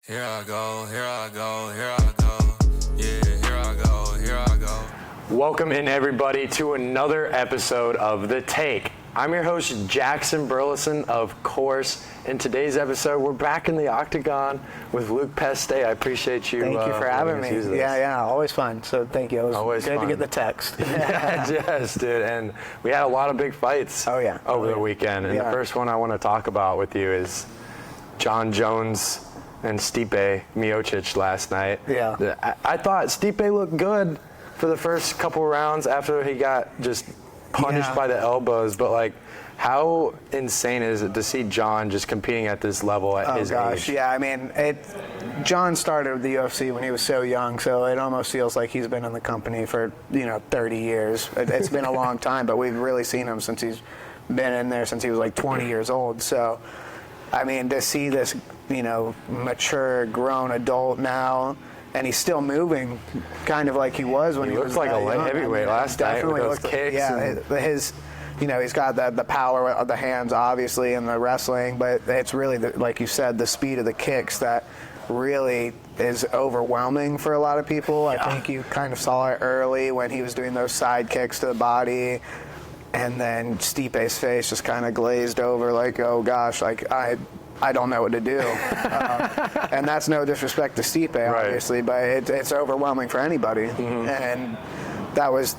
Here I go, here I go, here I go. Yeah, here I go, here I go. Welcome in, everybody, to another episode of The Take. I'm your host, Jackson Burleson, of course. In today's episode, we're back in the octagon with Luke Peste. I appreciate you. Thank you for having me. Yeah, always fun. So thank you. It was always good fun to get the text. Yes, dude. And we had a lot of big fights over the weekend. And the first one I want to talk about with you is Jon Jones and Stipe Miocic last night. Yeah. I thought Stipe looked good for the first couple rounds after he got just punished by the elbows, but like, how insane is it to see Jon just competing at this level at his age? Yeah, I mean, Jon started the UFC when he was so young, so it almost feels like he's been in the company for 30 years. It's been a long time, but we've really seen him since he's been in there since he was like 20 years old. So, I mean, to see this mature, grown adult now, and he's still moving, kind of like he was when he was like a light heavyweight last night with those kicks. Yeah, he's got the power of the hands, obviously, and the wrestling, but it's really, like you said, the speed of the kicks that really is overwhelming for a lot of people. I think you kind of saw it early when he was doing those side kicks to the body, and then Stipe's face just kind of glazed over, like, oh gosh, like I don't know what to do. And that's no disrespect to Stipe, obviously, but it's overwhelming for anybody. Mm-hmm. And that was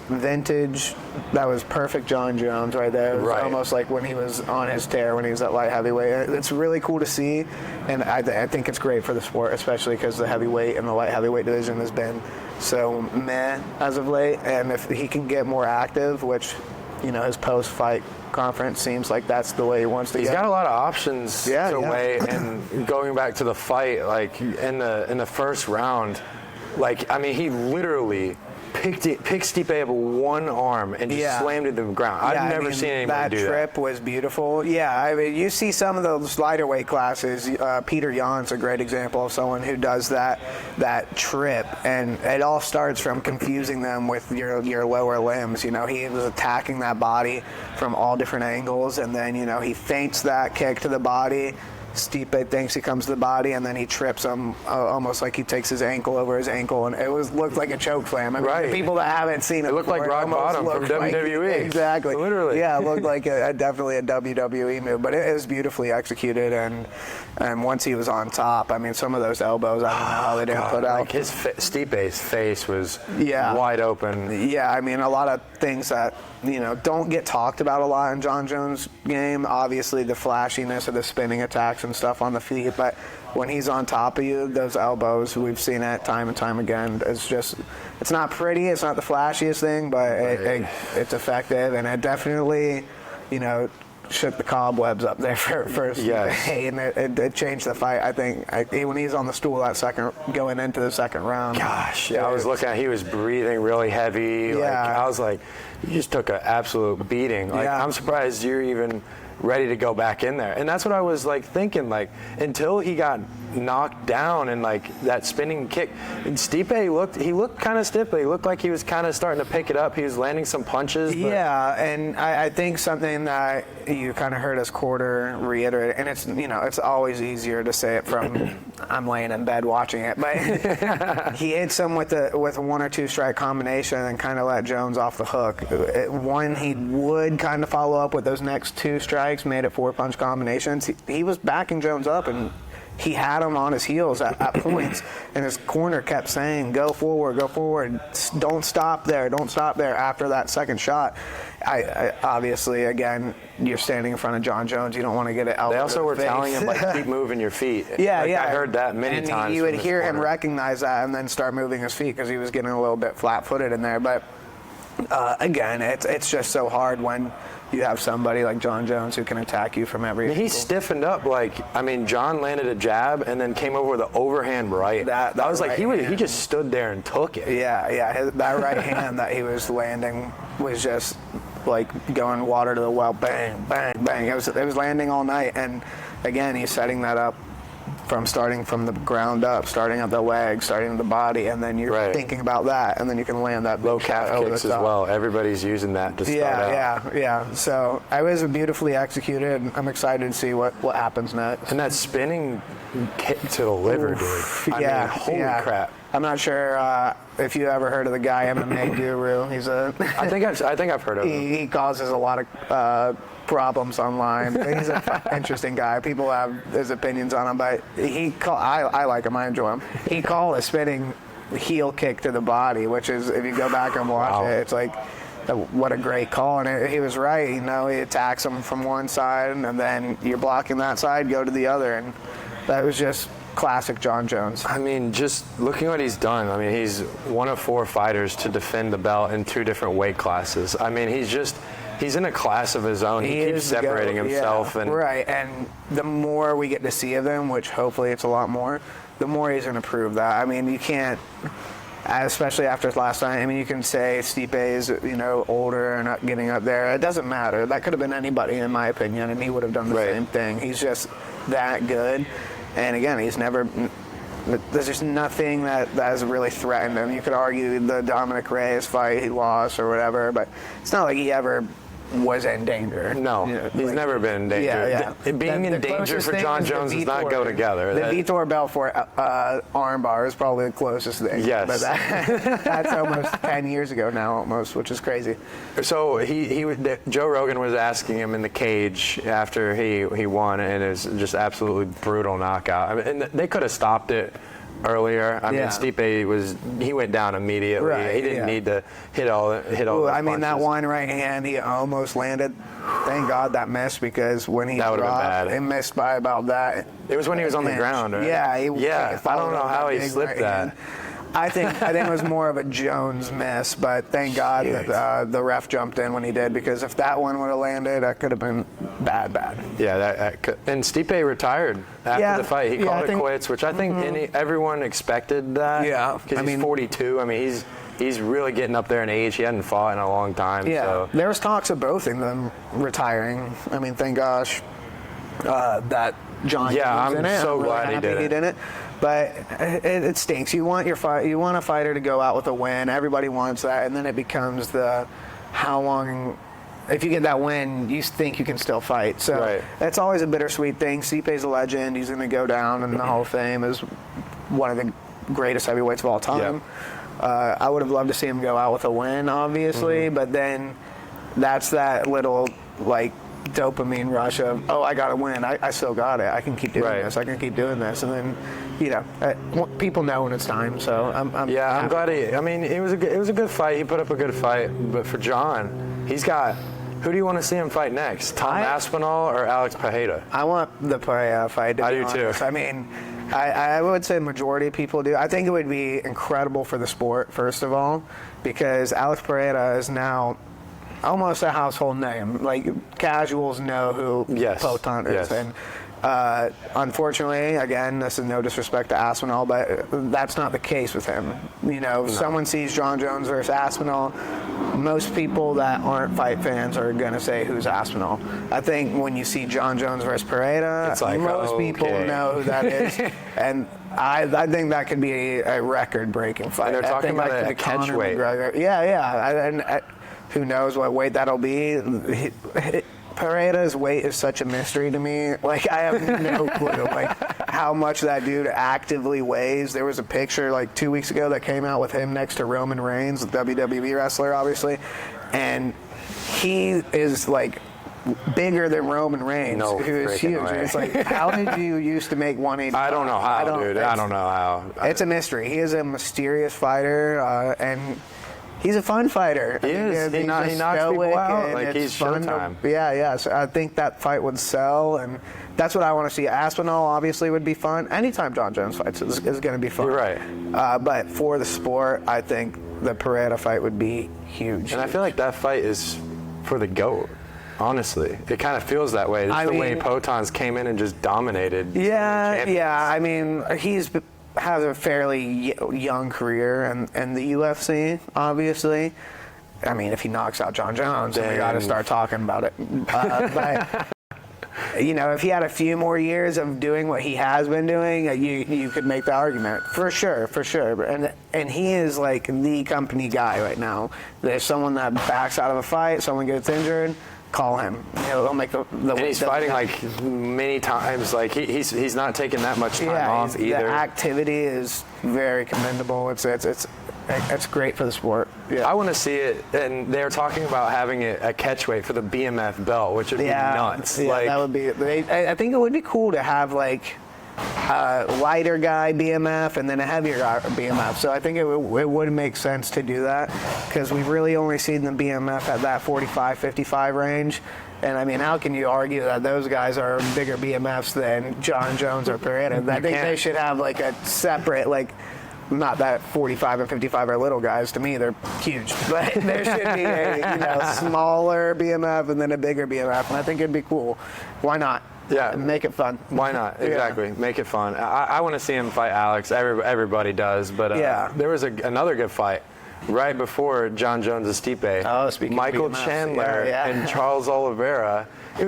vintage. That was perfect Jon Jones right there. It was almost like when he was on his tear, when he was at light heavyweight. It's really cool to see, and I think it's great for the sport, especially because the heavyweight and the light heavyweight division has been so meh as of late. And if he can get more active, which his post-fight conference seems like that's the way he wants to go. He's got a lot of options to weigh, and going back to the fight, like in the first round, like, I mean, he literally picked Stipe up with one arm and just slammed it to the ground. I've never seen anybody do that. That trip was beautiful. Yeah, I mean, you see some of those lighter weight classes. Peter Yan's a great example of someone who does that trip, and it all starts from confusing them with your lower limbs. He was attacking that body from all different angles, and then he feints that kick to the body. Stipe thinks he comes to the body, and then he trips him, almost like he takes his ankle over his ankle, and it looked like a choke slam. I mean, people that haven't seen it looked like rock bottom from WWE. Exactly. Literally. Yeah, it looked like definitely a WWE move, but it was beautifully executed, and once he was on top, I mean, some of those elbows, I don't know how they didn't put out. Like Stipe's face was wide open. Yeah, I mean, a lot of things that don't get talked about a lot in Jon Jones' game. Obviously, the flashiness of the spinning attacks and stuff on the feet, but when he's on top of you, those elbows, we've seen it time and time again. It's not pretty, it's not the flashiest thing, but it's effective, and it definitely, shook the cobwebs up there for and it changed the fight. I think when he's on the stool going into the second round. Gosh, I was looking at, he was breathing really heavy. Yeah. Like, I was like, you just took an absolute beating. Like, I'm surprised you're even ready to go back in there. And that's what I was like thinking, like, until he got knocked down and like that spinning kick, and Stipe looked kind of stiff, but he looked like he was kind of starting to pick it up. He was landing some punches. Yeah, and I think something that you kind of heard us quarter reiterate, and it's always easier to say it from I'm laying in bed watching it, but he hits him with a 1 or 2 strike combination and kind of let Jones off the hook. One, he would kind of follow up with those next 2 strikes, made it 4-punch combinations. He was backing Jones up, and he had him on his heels at points, and his corner kept saying, go forward, don't stop there after that second shot. I obviously, again, you're standing in front of Jon Jones, you don't want to get it out. They also were telling him, like, keep moving your feet. Yeah. I heard that many times. And you would hear him recognize that and then start moving his feet because he was getting a little bit flat-footed in there. But again, it's just so hard when you have somebody like Jon Jones who can attack you from every angle. He stiffened up. Jon landed a jab and then came over with an overhand right. That was like, he just stood there and took it. Yeah. That right hand that he was landing was just like going water to the well. Bang, bang, bang. It was landing all night. And again, he's setting that up from starting from the ground up, starting at the legs, starting at the body, and then you're thinking about that, and then you can land that low calf kicks as well. Everybody's using that to start out. Yeah. So I was beautifully executed. I'm excited to see what happens next. And that spinning kick to the liver, dude. I mean, holy crap. I'm not sure if you ever heard of the guy MMA Guru. He's a. I think I've heard of him. He causes a lot of problems online. He's an interesting guy. People have his opinions on him, but I like him. I enjoy him. He called a spinning heel kick to the body, which is, if you go back and watch it, it's like, what a great call. And he was right. You know, he attacks him from one side, and then you're blocking that side, go to the other, and that was just classic Jon Jones. I mean, just looking what he's done. I mean, he's one of 4 fighters to defend the belt in 2 different weight classes. I mean, he's in a class of his own. He keeps separating himself. Yeah, right, and the more we get to see of him, which hopefully it's a lot more, the more he's going to prove that. I mean, you can't, especially after his last night, I mean, you can say Stipe is, older and not getting up there. It doesn't matter. That could have been anybody, in my opinion, and he would have done the same thing. He's just that good. And again, there's just nothing that has really threatened him. You could argue the Dominic Reyes fight he lost or whatever, but it's not like he ever was in danger. No, he's never been in danger. Yeah. Being in danger for Jon Jones does not go together. The Vitor Belfort armbar is probably the closest thing. Yes. But that's almost 10 years ago now, almost, which is crazy. So Joe Rogan was asking him in the cage after he won, and it was just absolutely brutal knockout. I mean, and they could have stopped it earlier. I mean, Stipe he went down immediately. Right, he didn't need to hit all I mean, punches. that one right hand, he almost landed. Thank God that missed, because when he dropped, it missed by about that. It was when he was on the ground, right? Yeah, I don't know how he slipped that. I think it was more of a Jones miss, but thank God that the ref jumped in when he did, because if that one would have landed, that could have been bad. Yeah, that could. And Stipe retired after the fight. He called it quits, which I think everyone expected that. Yeah, because he's 42. I mean, he's really getting up there in age. He hadn't fought in a long time. Yeah, so. There was talks of both of them retiring. I mean, thank gosh that Jon. Yeah, I'm so glad he did it. But it stinks. You want a fighter to go out with a win. Everybody wants that, and then it becomes how long. If you get that win, you think you can still fight. So that's always a bittersweet thing. Stipe's a legend. He's going to go down in the Hall of Fame as one of the greatest heavyweights of all time. Yeah. I would have loved to see him go out with a win, obviously, but then that's that little dopamine rush of, I got to win. I still got it. I can keep doing this. I can keep doing this. And then, people know when it's time. So I'm glad it was a good fight. He put up a good fight. But for Jon, he's got, who do you want to see him fight next? Tom Aspinall or Alex Pereira? I want the Pereira fight. I do too. I mean, I would say the majority of people do. I think it would be incredible for the sport, first of all, because Alex Pereira is now almost a household name. Casuals know who Poatan is. And unfortunately, again, this is no disrespect to Aspinall, but that's not the case with him. If someone sees Jon Jones versus Aspinall, most people that aren't fight fans are going to say, who's Aspinall? I think when you see Jon Jones versus Pereira, most people know who that is. And I think that could be a record-breaking fight. And they're talking about a catch weight. And who knows what weight that'll be. Pereira's weight is such a mystery to me. I have no clue how much that dude actively weighs. There was a picture 2 weeks ago that came out with him next to Roman Reigns, the WWE wrestler, obviously, and he is bigger than Roman Reigns, who is huge. And it's how did you used to make 180? I don't know how, dude. I don't know how. It's a mystery. He is a mysterious fighter, and he's a fun fighter. He is. He knocks people out. He's showtime. Yeah. So I think that fight would sell, and that's what I want to see. Aspinall obviously would be fun. Anytime Jon Jones fights is going to be fun. You're right. But for the sport, I think the Pereira fight would be huge. And I feel like that fight is for the GOAT. Honestly, it kind of feels that way. It's the way Potan's came in and just dominated. Yeah. I mean, has a fairly young career in the UFC, obviously. I mean, if he knocks out Jon Jones, then we got to start talking about it. But if he had a few more years of doing what he has been doing, you could make the argument for sure. And he is like the company guy right now. There's someone that backs out of a fight, someone gets injured, call him. He'll make the and he's fighting like many times. Like he's not taking that much time off either. The activity is very commendable. It's great for the sport. Yeah. I want to see it, and they're talking about having a catchweight for the BMF belt, which would be nuts. Yeah, that would be. I think it would be cool to have like a lighter guy BMF and then a heavier guy BMF. So I think it would make sense to do that because we've really only seen the BMF at that 45-55 range. And I mean, how can you argue that those guys are bigger BMFs than John Jones or Pereira? I think they should have like a separate like. Not that 45 and 55 are little guys. To me, they're huge. But there should be a smaller BMF and then a bigger BMF, and I think it'd be cool. Why not? Yeah. Make it fun. Why not? Exactly. Make it fun. I want to see him fight Alex. Everybody does. But there was another good fight right before John Jones' Stipe. Oh, speaking Michael of BMFs, Chandler and Charles Oliveira. It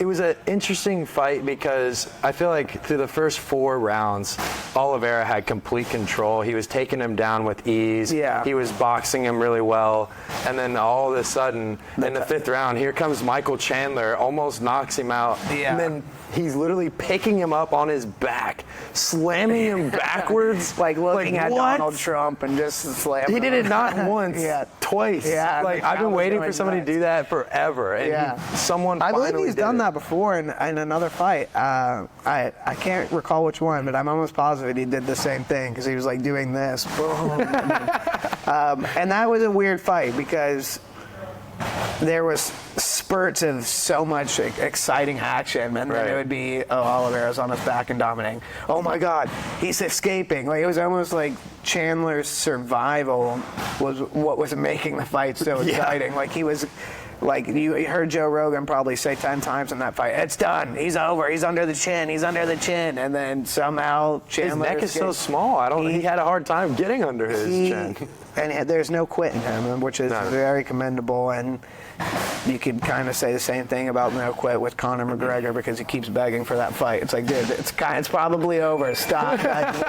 was an interesting fight because I feel like through the first 4 rounds, Oliveira had complete control. He was taking him down with ease. Yeah. He was boxing him really well. And then all of a sudden, in the 5th round, here comes Michael Chandler, almost knocks him out. Yeah. And then he's literally picking him up on his back, slamming him backwards. Like looking at what? Donald Trump and just slamming He did it him. not once, twice. Yeah, like I've been waiting for somebody to do that forever, and someone I finally believe he's did done it. that before in another fight. I can't recall which one, but I'm almost positive he did the same thing because he was like doing this, boom, and that was a weird fight because there was spurts of so much exciting action, and then it would be, Oliveira's on his back and dominating. Oh my God, he's escaping. Like it was almost like Chandler's survival was what was making the fight so exciting. Like he was. Like you heard Joe Rogan probably say 10 times in that fight, it's done. He's over. He's under the chin. He's under the chin. And then somehow Chandler. His neck is so small. He had a hard time getting under his chin. And there's no quitting him, which is very commendable. And you could kind of say the same thing about no quit with Conor McGregor because he keeps begging for that fight. It's like, dude, it's probably over. Stop.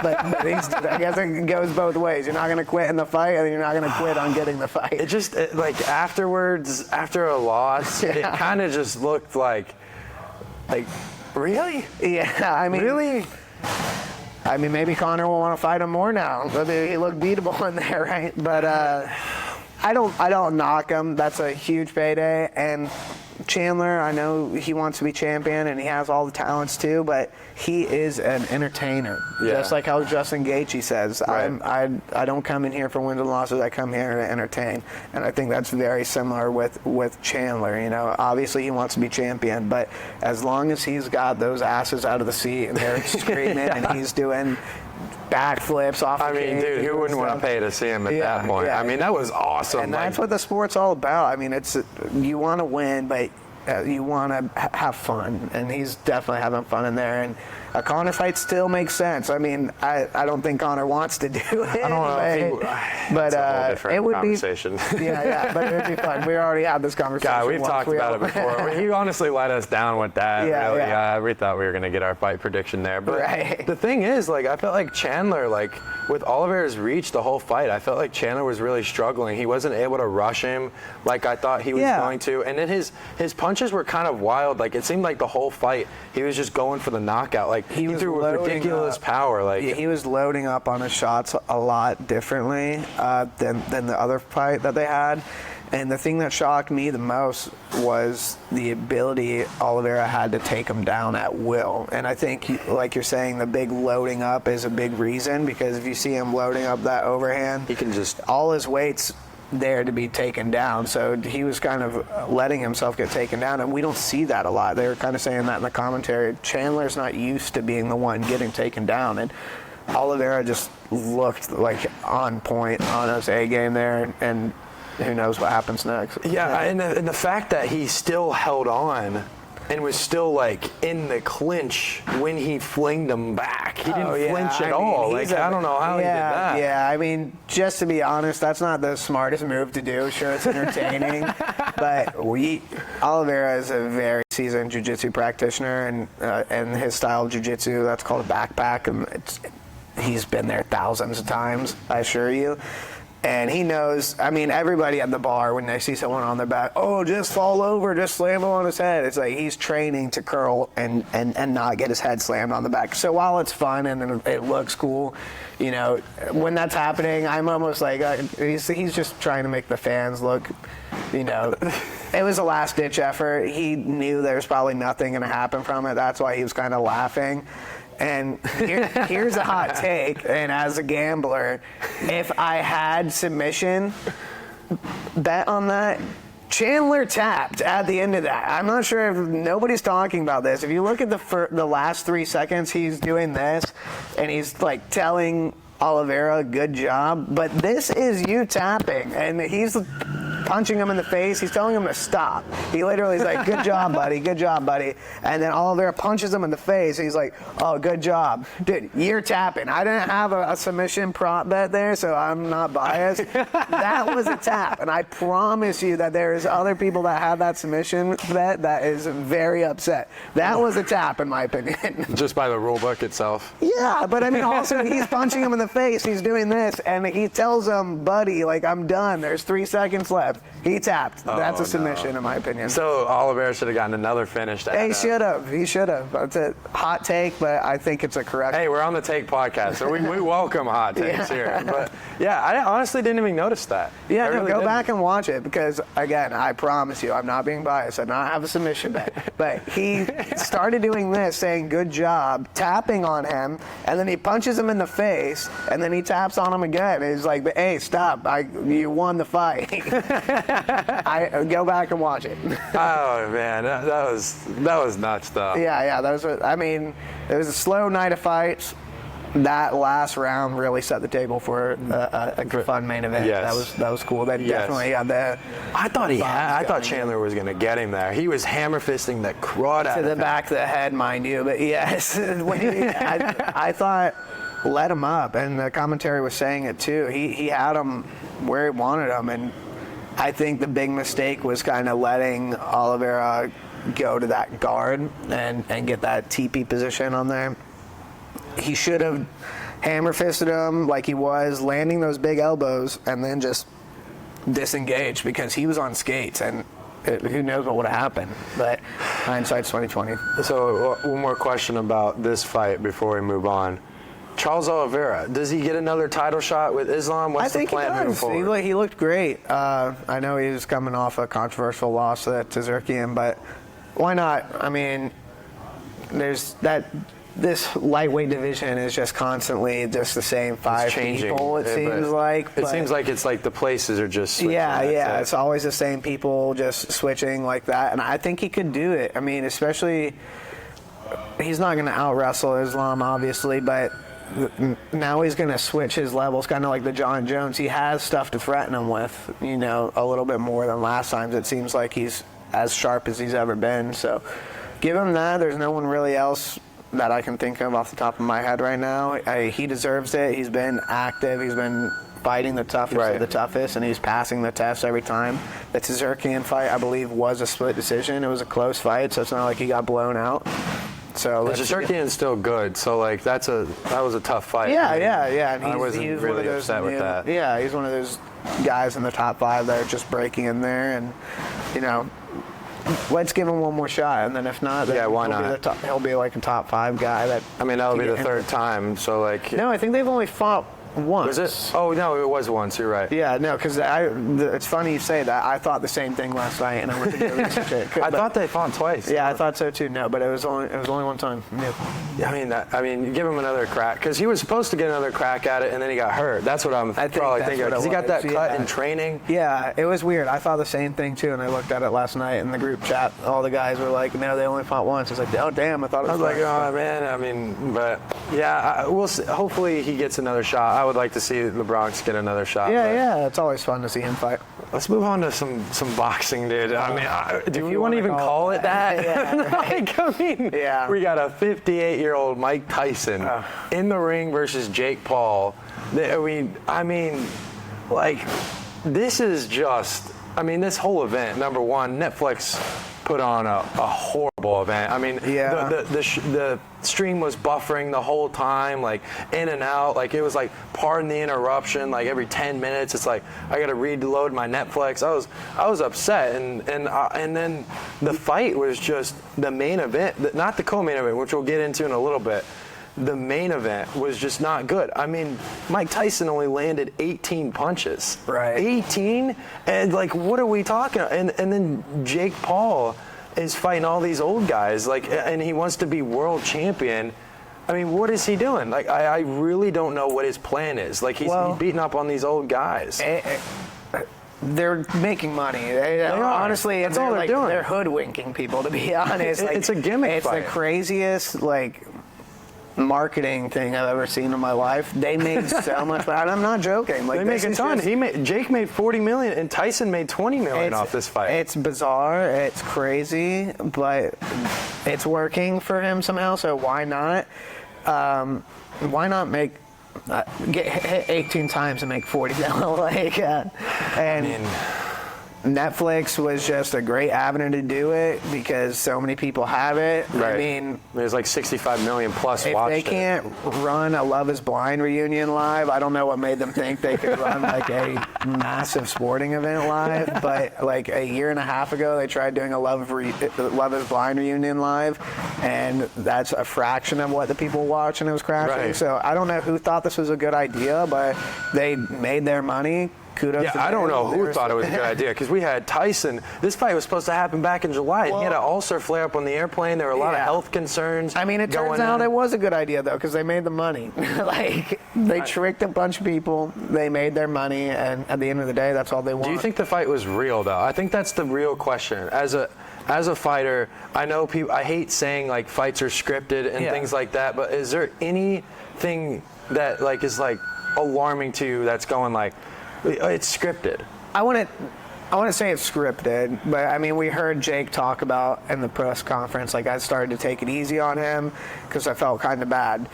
But I guess it goes both ways. You're not going to quit in the fight, and you're not going to quit on getting the fight. It just like afterwards, after a loss, it kind of just looked like really? Yeah, I mean, really. I mean, maybe Conor will want to fight him more now. He looked beatable in there, right? But I don't knock him. That's a huge payday. And Chandler, I know he wants to be champion and he has all the talents too, but he is an entertainer. Yeah. Just like how Justin Gaethje says, right. I don't come in here for wins and losses. I come here to entertain. And I think that's very similar with Chandler. Obviously he wants to be champion, but as long as he's got those asses out of the seat and they're screaming and he's doing backflips off. I mean, dude, who wouldn't want to pay to see him at that point? Yeah. I mean, that was awesome. And that's what the sport's all about. I mean, you want to win, but you want to have fun, and he's definitely having fun in there. And a Conor fight still makes sense. I mean, I don't think Conor wants to do it. I don't know. But that's a whole different it would conversation. be. Yeah, but it would be fun. We already had this conversation. God, we've talked about it before. He honestly let us down with that. Yeah. We thought we were going to get our fight prediction there. But the thing is, I felt like Chandler, with Oliveira's reach the whole fight, I felt like Chandler was really struggling. He wasn't able to rush him like I thought he was going to. And then his punches were kind of wild. It seemed like the whole fight, he was just going for the knockout. He threw with ridiculous power. He was loading up on his shots a lot differently than the other fight that they had. And the thing that shocked me the most was the ability Oliveira had to take him down at will. And I think, like you're saying, the big loading up is a big reason, because if you see him loading up that overhand, he can just all his weight's there to be taken down. So he was kind of letting himself get taken down, and we don't see that a lot. They were kind of saying that in the commentary. Chandler's not used to being the one getting taken down, and Oliveira just looked like on point, on his A game there, and who knows what happens next. Yeah, and the fact that he still held on and was still in the clinch when he flinged him back. He didn't flinch at all. I don't know how he did that. Yeah, I mean, just to be honest, that's not the smartest move to do. Sure, it's entertaining, but Oliveira is a very seasoned jiu-jitsu practitioner, and his style of jiu-jitsu, that's called a backpack, and he's been there thousands of times, I assure you. And he knows, I mean, everybody at the bar, when they see someone on their back, oh, just fall over, just slam him on his head. It's like he's training to curl and not get his head slammed on the back. So while it's fun and it looks cool, you know, when that's happening, I'm almost like, he's just trying to make the fans look, you know, it was a last-ditch effort. He knew there was probably nothing going to happen from it. That's why he was kind of laughing. And here's a hot take, and as a gambler, if I had submission, bet on that, Chandler tapped at the end of that. I'm not sure if nobody's talking about this. If you look at the last 3 seconds, he's doing this, and he's like telling Oliveira, good job, but this is you tapping, and he's punching him in the face. He's telling him to stop. He literally is like, good job, buddy, good job, buddy. And then Oliveira punches him in the face. And he's like, oh, good job. Dude, you're tapping. I didn't have a submission prop bet there, so I'm not biased. That was a tap. And I promise you that there's other people that have that submission bet that is very upset. That was a tap, in my opinion. Just by the rule book itself. Yeah, but I mean, also, he's punching him in the face. He's doing this, and he tells him, buddy, like, I'm done. There's 3 seconds left. He tapped. That's a submission, in my opinion. So Oliveira should have gotten another finish. He should have. He should have. That's a hot take, but I think it's a correct. Hey, we're on the Take podcast, so we welcome hot takes here. But yeah, I honestly didn't even notice that. Yeah, no, go back and watch it because, again, I promise you, I'm not being biased. I do not have a submission bet. But he started doing this, saying, good job, tapping on him, and then he punches him in the face, and then he taps on him again. He's like, hey, stop. You won the fight. I go back and watch it. Oh man, that was nuts though. Yeah, that was. I mean, it was a slow night of fights. That last round really set the table for a fun main event. Yes. That was cool. They definitely had the. I thought Chandler was gonna get him there. He was hammer fisting the crud out to of the him. back of the head, mind you. But yes, I thought let him up, and the commentary was saying it too. He had him where he wanted him, and I think the big mistake was kind of letting Oliveira go to that guard and get that TP position on there. He should have hammer fisted him like he was, landing those big elbows, and then just disengaged because he was on skates, and who knows what would have happened. But hindsight's 2020. So one more question about this fight before we move on. Charles Oliveira, does he get another title shot with Islam? What's the plan moving forward? He looked great. I know he was coming off a controversial loss to Tzirkian, but why not? I mean, this lightweight division is just constantly just the same five people, it seems like. It seems like it's like the places are just switching. Yeah, it's always the same people just switching like that, and I think he could do it. I mean, especially, he's not going to out-wrestle Islam, obviously, but now he's going to switch his levels, kind of like the John Jones. He has stuff to threaten him with, a little bit more than last time. It seems like he's as sharp as he's ever been. So give him that. There's no one really else that I can think of off the top of my head right now. He deserves it. He's been active. He's been fighting the toughest of the toughest, and he's passing the test every time. The Tzirkian fight, I believe, was a split decision. It was a close fight, so it's not like he got blown out. So Tzirkian is still good. So that was a tough fight. Yeah. And I wasn't really upset with that. Yeah, he's one of those guys in the top 5 that are just breaking in there, and let's give him one more shot. And then if not, then why not? He'll be like a top 5 guy. That'll be the third time. So no, I think they've only fought once. Was it? Oh no, it was once. You're right. Yeah, no, because it's funny you say that. I thought the same thing last night, and I went to go research it. I thought they fought twice. Yeah, I thought so too. No, but it was only one time. Yeah. I mean, give him another crack because he was supposed to get another crack at it, and then he got hurt. That's what I'm probably thinking. Because he got that cut in training. Yeah, it was weird. I thought the same thing too, and I looked at it last night in the group chat. All the guys were like, "No, they only fought once." It's like, "Oh damn!" I thought it was. I was like, "Oh man." I mean, but yeah, we'll see. Hopefully he gets another shot. I would like to see the Bronx get another shot. Yeah, it's always fun to see him fight. Let's move on to some boxing, dude. I mean, do we want to even call it that? Yeah, we got a 58-year-old Mike Tyson in the ring versus Jake Paul. I mean, this is just. I mean, this whole event. Number one, Netflix put on a horror. horrible event. I mean, Yeah. the stream was buffering the whole time, like in and out. Like it was like, pardon the interruption. Like every 10 minutes, it's like I got to reload my Netflix. I was upset, and then the fight was just the main event, not the co-main event, which we'll get into in a little bit. The main event was just not good. I mean, Mike Tyson only landed 18 punches. Right. 18? And like, what are we talking? And then Jake Paul is fighting all these old guys, like, and he wants to be world champion. I mean, what is he doing? Like, I really don't know what his plan is. Like, he's beating up on these old guys. They're making money. They honestly, that's all they're doing. They're hoodwinking people, to be honest. Like, it's a gimmick It's fight. the craziest, like, marketing thing I've ever seen in my life. They made so much money. And I'm not joking. Like, They make a ton. Jake made $40 million, and Tyson made $20 million off this fight. It's bizarre. It's crazy, but it's working for him somehow. So why not? Why not make get hit 18 times and make 40? Like, and Netflix was just a great avenue to do it because so many people have it. Right. I mean, there's like 65 million plus if watched they can't run a Love Is Blind reunion live, I don't know what made them think they could run like a massive sporting event live. But like a year and a half ago, they tried doing a Love Is Blind reunion live, and that's a fraction of what the people watched, and it was crashing. Right. So I don't know who thought this was a good idea, but they made their money. Kudos to I don't them. know who thought it was a good idea, because we had Tyson. This fight was supposed to happen back in July, and he had an ulcer flare up on the airplane. There were a lot of health concerns. I mean, it turns out it was a good idea, though, because they made the money. Like, they tricked a bunch of people. They made their money, and at the end of the day, that's all they want. Do you think the fight was real, though? I think that's the real question. As a fighter, I know people. I hate saying like fights are scripted and things like that, but is there anything that like is like alarming to you that's going like, it's scripted? I want to say it's scripted, but I mean, we heard Jake talk about in the press conference, like, I started to take it easy on him because I felt kind of bad.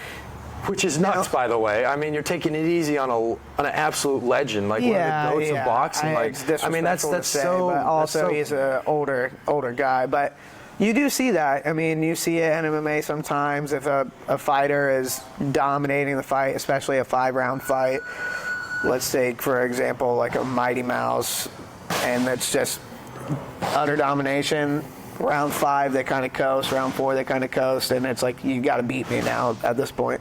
Which is nuts, by the way. I mean, you're taking it easy on an absolute legend, like one of the goats of boxing. I mean, that's so. But also, he's an older guy, but. You do see that. I mean, you see it in MMA sometimes if a fighter is dominating the fight, especially a 5-round fight. Let's take, for example, like a Mighty Mouse, and that's just utter domination. Round 5, they kind of coast. Round 4, they kind of coast, and it's like, you got to beat me now at this point.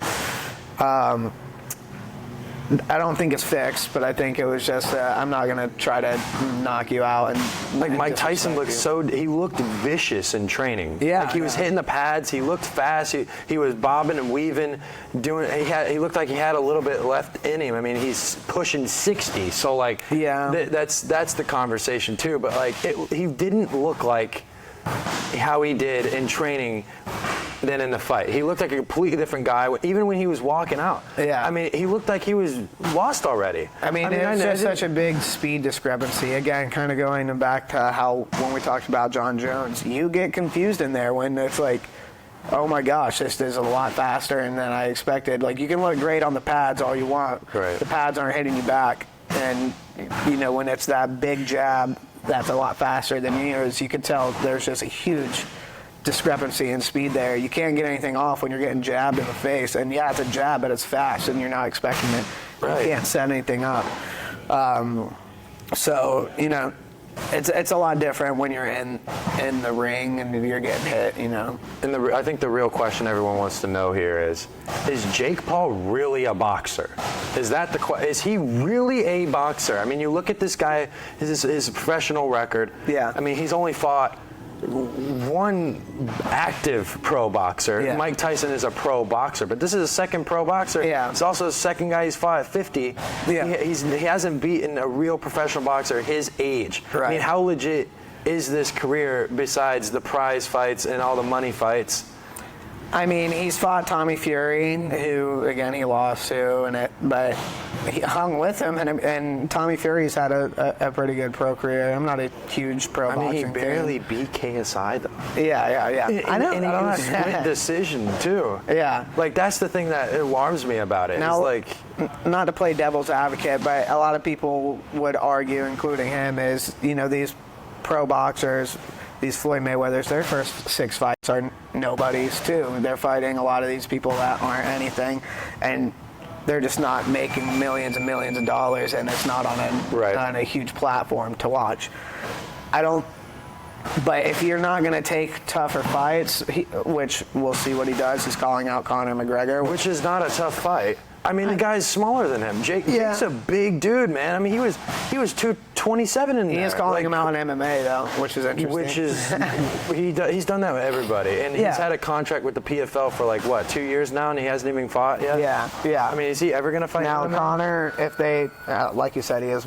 I don't think it's fixed, but I think it was just I'm not gonna try to knock you out and like Mike Tyson looked he looked vicious in training. Yeah, like he was hitting the pads. He looked fast. He was bobbing and weaving, he looked like he had a little bit left in him. I mean, he's pushing 60, so like that's the conversation too. But like he didn't look like how he did in training than in the fight. He looked like a completely different guy, even when he was walking out. Yeah. I mean, he looked like he was lost already. I mean it's just such a big speed discrepancy. Again, kind of going back to how when we talked about John Jones, you get confused in there when it's like, oh my gosh, this is a lot faster than I expected. Like, you can look great on the pads all you want. Right. The pads aren't hitting you back. And, you know, when it's that big jab, that's a lot faster than yours. You can tell there's just a huge discrepancy in speed there. You can't get anything off when you're getting jabbed in the face. And yeah, it's a jab, but it's fast, and you're not expecting it. Right. You can't set anything up. So, you know, it's a lot different when you're in the ring and you're getting hit, you know. And I think the real question everyone wants to know here is Jake Paul really a boxer? Is he really a boxer? I mean, you look at this guy, his professional record. Yeah. I mean, he's only fought one active pro boxer. Yeah. Mike Tyson is a pro boxer, but this is a second pro boxer. Yeah. It's also the second guy he's fought at 50. Yeah. He hasn't beaten a real professional boxer his age. Right. I mean, how legit is this career besides the prize fights and all the money fights? I mean, he's fought Tommy Fury, who, again, he lost to, but he hung with him, and Tommy Fury's had a pretty good pro career. I'm not a huge pro boxing fan. I mean, he barely beat KSI, though. Yeah. I know. And he was a split decision, too. Yeah. Like, that's the thing that alarms me about it. Now, it's like, not to play devil's advocate, but a lot of people would argue, including him, is, you know, these pro boxers, these Floyd Mayweathers, their first 6 fights are nobodies too. They're fighting a lot of these people that aren't anything, and they're just not making millions and millions of dollars, and it's not on a huge platform to watch. But if you're not going to take tougher fights, which we'll see what he does, he's calling out Conor McGregor. Which is not a tough fight. I mean, the guy's smaller than him. Jake's a big dude, man. I mean, he was 227 in there. He is calling him out in MMA, though, which is interesting. Which is, he's done that with everybody. And he's had a contract with the PFL for, like, what, 2 years now, and he hasn't even fought yet? Yeah. I mean, is he ever going to fight now? MMA? Conor, if they, like you said, he is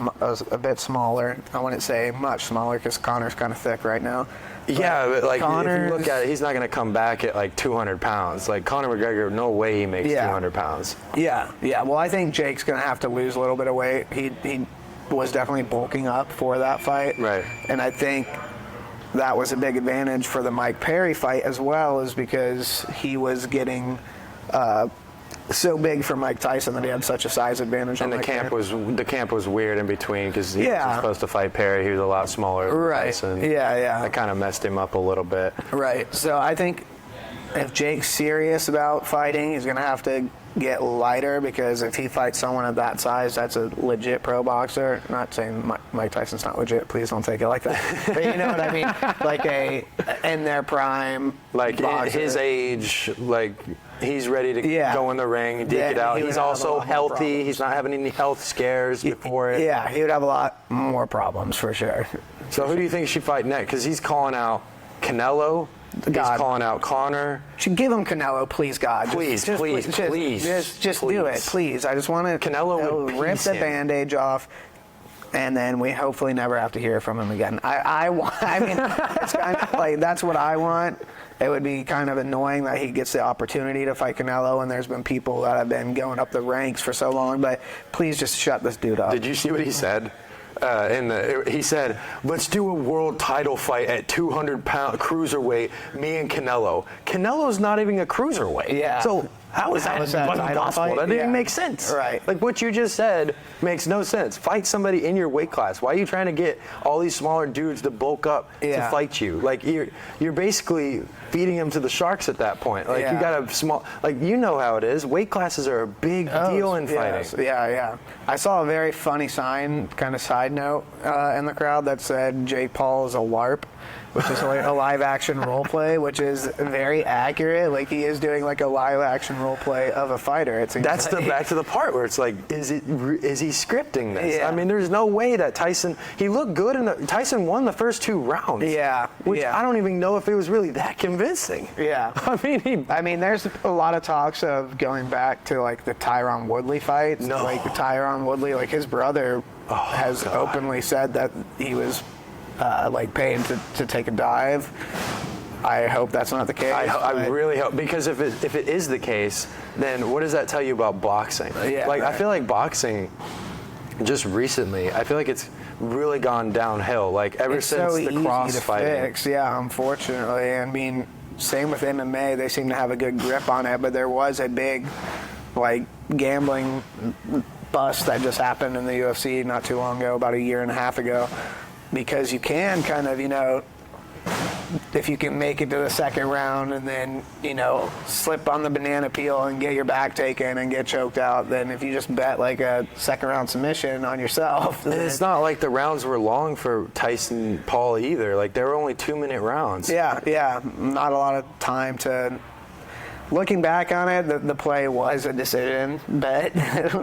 a bit smaller. I wouldn't say much smaller because Conor's kind of thick right now. But like, if you look at it, he's not going to come back at like 200 pounds. Like Conor McGregor, no way he makes 200 pounds. Yeah. Well, I think Jake's going to have to lose a little bit of weight. He was definitely bulking up for that fight. Right. And I think that was a big advantage for the Mike Perry fight as well, is because he was getting so big for Mike Tyson that he had such a size advantage. And the camp was weird in between because he was supposed to fight Perry. He was a lot smaller than Tyson. Yeah. That kind of messed him up a little bit. Right. So I think if Jake's serious about fighting, he's going to have to get lighter, because if he fights someone of that size, that's a legit pro boxer. Not saying Mike Tyson's not legit. Please don't take it like that. But you know what I mean? Like in their prime, like boxer. His age, like he's ready to go in the ring, dig it out. He's also healthy. He's not having any health scares before it. Yeah, he would have a lot more problems for sure. So who do you think should fight next? Because he's calling out Canelo. He's calling out Conor. Should give him Canelo, please, God. Please, just do it, please. I just want to Canelo would rip the bandage off, and then we hopefully never have to hear from him again. I mean, it's kind of like that's what I want. It would be kind of annoying that he gets the opportunity to fight Canelo, and there's been people that have been going up the ranks for so long. But please just shut this dude up. Did you see what he said? He said, "Let's do a world title fight at 200-pound cruiserweight, me and Canelo." Canelo's not even a cruiserweight. Yeah. So how is that possible? That didn't even make sense. Right. Like what you just said makes no sense. Fight somebody in your weight class. Why are you trying to get all these smaller dudes to bulk up to fight you? Like you're basically feeding them to the sharks at that point. Like you got a small, like you know how it is. Weight classes are a big deal in fighting. Yeah. I saw a very funny sign, kind of side note, in the crowd that said Jake Paul is a LARP, which is like a live action role play, which is very accurate. Like he is doing like a live action role play of a fighter. That's back to the part where it's like, is he scripting this? Yeah. I mean, there's no way that Tyson. He looked good Tyson won the first 2 rounds. Yeah. Which I don't even know if it was really that convincing. Yeah. I mean, there's a lot of talks of going back to like the Tyron Woodley fights. No. Like Tyron Woodley, like his brother has openly said that he was like paid to take a dive. I hope that's not the case. I really hope, because if it is the case, then what does that tell you about boxing? Yeah, I feel like boxing, just recently, I feel like it's really gone downhill. Like ever since so the crossfighting. Yeah, unfortunately. I mean, same with MMA. They seem to have a good grip on it, but there was a big, like, gambling bust that just happened in the UFC not too long ago, about a year and a half ago. Because you can kind of, if you can make it to the second round and then, slip on the banana peel and get your back taken and get choked out, then if you just bet like a second round submission on yourself. And it's not like the rounds were long for Tyson Paul either. Like they were only 2-minute rounds. Yeah. Not a lot of time to. Looking back on it, the play was a decision bet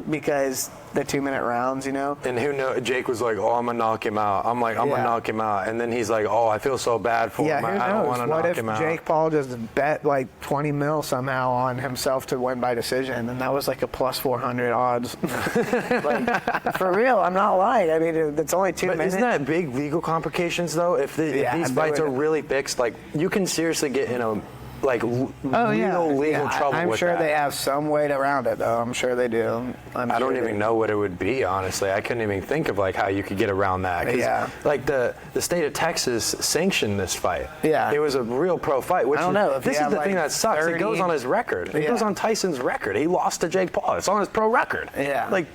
because the 2-minute rounds, And who knows? Jake was like, "Oh, I'm gonna knock him out." I'm like, "I'm gonna knock him out," and then he's like, "Oh, I feel so bad for him. I don't want to knock him out." What if Jake Paul just bet like 20 mil somehow on himself to win by decision, and that was like a plus 400 odds? Like, for real, I'm not lying. I mean, it's only 2 minutes. Isn't that big legal complications though? If these fights are really fixed, like you can seriously get in a legal trouble. I'm with sure that. They have some way around it, though. I'm sure they do. I don't even know what it would be, honestly. I couldn't even think of how you could get around that. Yeah. Like the state of Texas sanctioned this fight. Yeah. It was a real pro fight. Which I don't know. This is the thing that sucks. It goes on his record. It goes on Tyson's record. He lost to Jake Paul. It's on his pro record. Yeah. Like,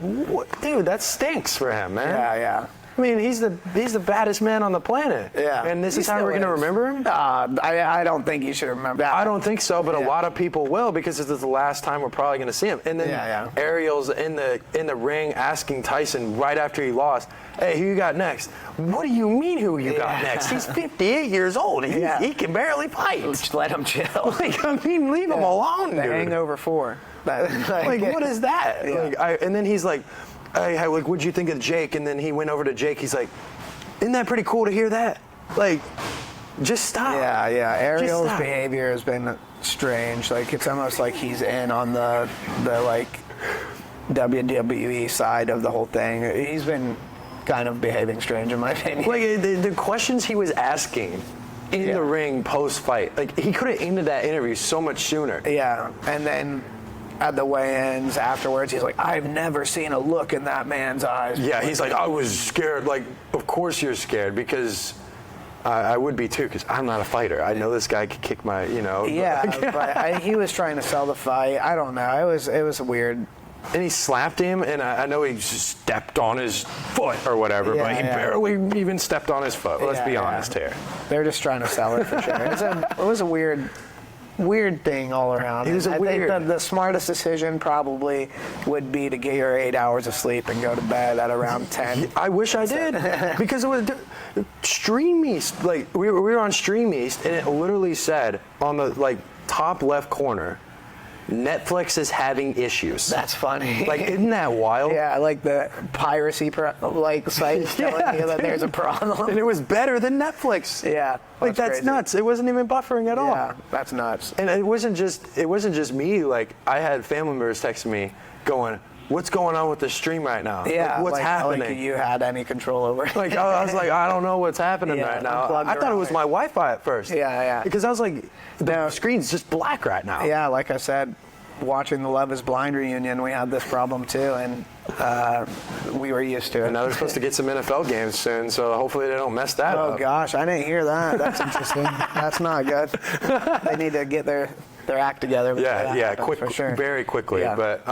dude, that stinks for him, man. Yeah. I mean, he's the baddest man on the planet. Yeah. And this He is how still we're going to is. remember him? I don't think you should remember that. I don't think so, but a Yeah. lot of people will because this is the last time we're probably going to see him. And then Yeah. Ariel's in the ring asking Tyson right after he lost, "Hey, who you got next?" What do you mean who you got Yeah. next? He's 58 years old. Yeah. He can barely fight. Just let him chill. Like, I mean, leave him alone, The dude. Hangover 4. Like, what is that? Yeah. And then he's like, "Hey, like, what'd you think of Jake?" And then he went over to Jake. He's like, "Isn't that pretty cool to hear that?" Like, just stop. Yeah. Ariel's stop. behavior has been strange. Like, it's almost like he's in on the like WWE side of the whole thing. He's been kind of behaving strange, in my opinion. Like the questions he was asking in Yeah. the ring post fight, like he could have ended that interview so much sooner. Yeah, and then at the weigh-ins afterwards, he's like, "I've never seen a look in that man's eyes." Yeah, he's like, "I was scared." Like, of course you're scared because I would be too, because I'm not a fighter. I know this guy could kick my, Yeah, but he was trying to sell the fight. I don't know. It was weird. And he slapped him, and I know he just stepped on his foot or whatever, Yeah, but he yeah. barely even stepped on his foot. Let's be Yeah, honest here. They're just trying to sell it for sure. It was a weird thing all around. It was I weird. think the smartest decision probably would be to get your 8 hours of sleep and go to bed at around 10. I wish I did, because it was Stream East. Like we were on Stream East, and it literally said on the top left corner, Netflix is having issues. That's funny. Like, isn't that wild? Yeah, like the piracy site is telling you that there's a problem. And it was better than Netflix. Yeah, That's crazy. nuts. It wasn't even buffering at all. Yeah, that's nuts. And it wasn't just me. Like, I had family members texting me going, "What's going on with the stream right now? Yeah, Like, what's happening?" Like you had any control over it. Like, I was like, I don't know what's happening Yeah, right now. unplugged I thought it was around my Wi-Fi at first. Yeah. Because I was like, the screen's just black right now. Yeah, like I said, watching the Love is Blind reunion, we had this problem too, and we were used to it. And now they're supposed to get some NFL games soon, so hopefully they don't mess that Oh up. gosh, I didn't hear that. That's interesting. That's not good. They need to get their act together. before that happens, quick, for sure. very quickly. Yeah. But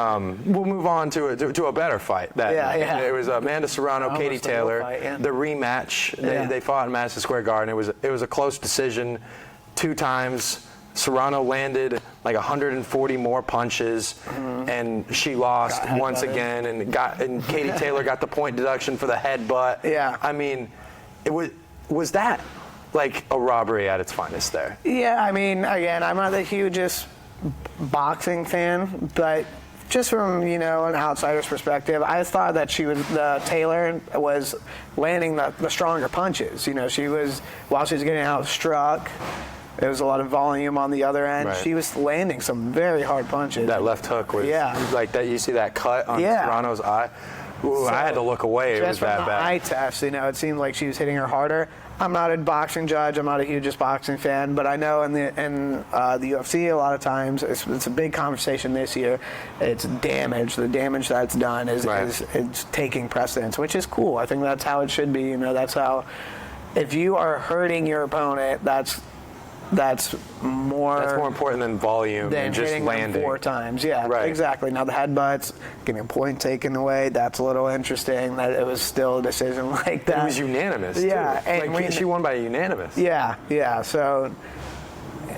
we'll move on to a better fight. Yeah. It was Amanda Serrano, Almost Katie a real Taylor, fight, yeah. the rematch. Yeah. They fought in Madison Square Garden. It was a close decision, 2 times. Serrano landed like 140 more punches, and she lost Got once headbutted. again. And Katie Taylor got the point deduction for the headbutt. Yeah. I mean, it was that like a robbery at its finest there. Yeah, I mean, again, I'm not the hugest boxing fan, but just from an outsider's perspective, I thought that Taylor was landing the stronger punches. She was, while she was getting outstruck, there was a lot of volume on the other end. Right. She was landing some very hard punches. That left hook was like that. You see that cut on Serrano's eye? Ooh, I had to look away. It was Just from that the bad. eye test, it seemed like she was hitting her harder. I'm not a boxing judge. I'm not a hugest boxing fan, but I know in the UFC a lot of times it's a big conversation this year. It's damage. The damage that's done is it's taking precedence, which is cool. I think that's how it should be. That's how. If you are hurting your opponent, that's more important than volume than and just hitting landing. them 4 times. Yeah, Right. exactly. Now the headbutts, getting a point taken away, that's a little interesting that it was still a decision like that. It was unanimous. Yeah, too. and she won by unanimous. Yeah. So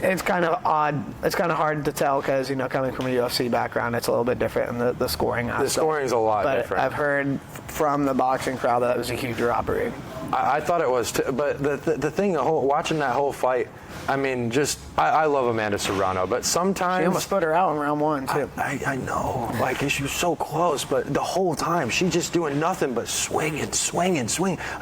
it's kind of odd. It's kind of hard to tell because coming from a UFC background, it's a little bit different in the scoring aspect. The scoring is a lot but different. I've heard from the boxing crowd that it was a huge robbery. I thought it was too, but the thing, watching that whole fight, I mean, I love Amanda Serrano, but sometimes She almost put her out in round 1 too. I know, she was so close, but the whole time she just doing nothing but swing.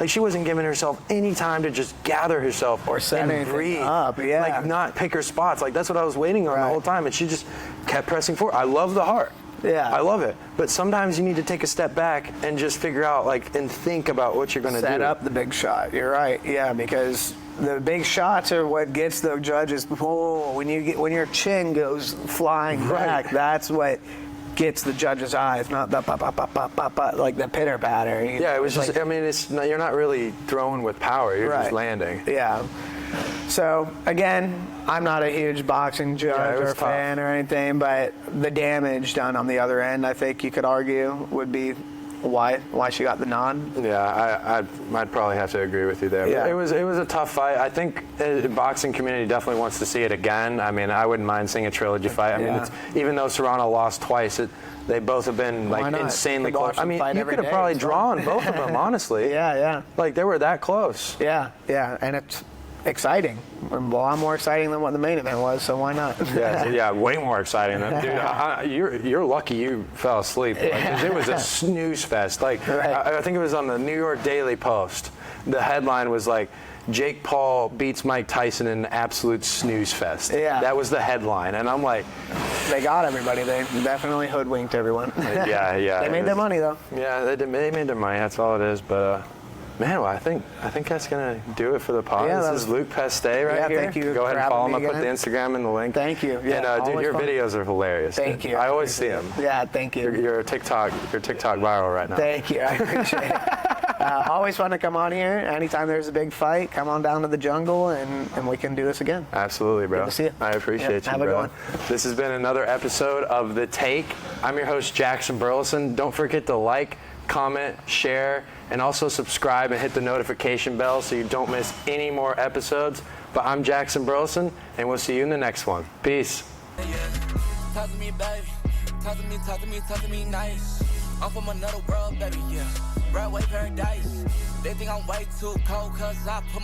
Like she wasn't giving herself any time to just gather herself Or set and anything breathe, up, yeah. like not pick her spots. Like that's what I was waiting on the Right. whole time, and she just kept pressing forward. I love the heart. Yeah. I love it. But sometimes you need to take a step back and just figure out and think about what you're going to do. Set up the big shot. You're right. Yeah, because the big shots are what gets the judges. When your chin goes flying back, that's what gets the judge's eyes, not the like the pitter patter. Yeah, it was just. You're not really throwing with power. You're just landing. Yeah. So again, I'm not a huge boxing judge it was or fan or anything, but the damage done on the other end, I think you could argue, would be why she got the nod. Yeah, I'd probably have to agree with you there. Yeah. It was a tough fight. I think the boxing community definitely wants to see it again. I mean, I wouldn't mind seeing a trilogy fight. I mean, even though Serrano lost twice, they both have been like insanely close. I mean, you could have probably drawn both of them, honestly. Yeah. Like they were that close. Yeah, and it's exciting. A lot more exciting than what the main event was, so why not? Yeah, way more exciting. Dude, you're lucky you fell asleep. Like, 'cause it was a snooze fest. Like Right. I think it was on the New York Daily Post. The headline was like, Jake Paul beats Mike Tyson in an absolute snooze fest. Yeah. That was the headline, and I'm like, They got everybody. They definitely hoodwinked everyone. yeah. They made their money though. Yeah, they made their money. That's all it is. But man, well, I think that's gonna do it for the pod. Yeah, this is Luke Peste right here. Thank you. Go ahead and for follow him. having I'll me put the again. Instagram in the link. Thank you. Yeah, and dude, always your fun. videos are hilarious. Thank you. I always see them. Yeah, thank you. You're TikTok viral right now. Thank you. I appreciate it. Always fun to come on here. Anytime there's a big fight, come on down to the jungle and we can do this again. Absolutely, bro. Good to see you. I appreciate you, have a bro. good one. This has been another episode of The Take. I'm your host, Jackson Burleson. Don't forget to like, comment, share, and also subscribe and hit the notification bell so you don't miss any more episodes. But I'm Jackson Burleson, and we'll see you in the next one. Peace. Talk to me, baby. Talk to me nice. I'm from another world, baby, yeah. Broadway paradise. They think I'm way too cold, cause I put my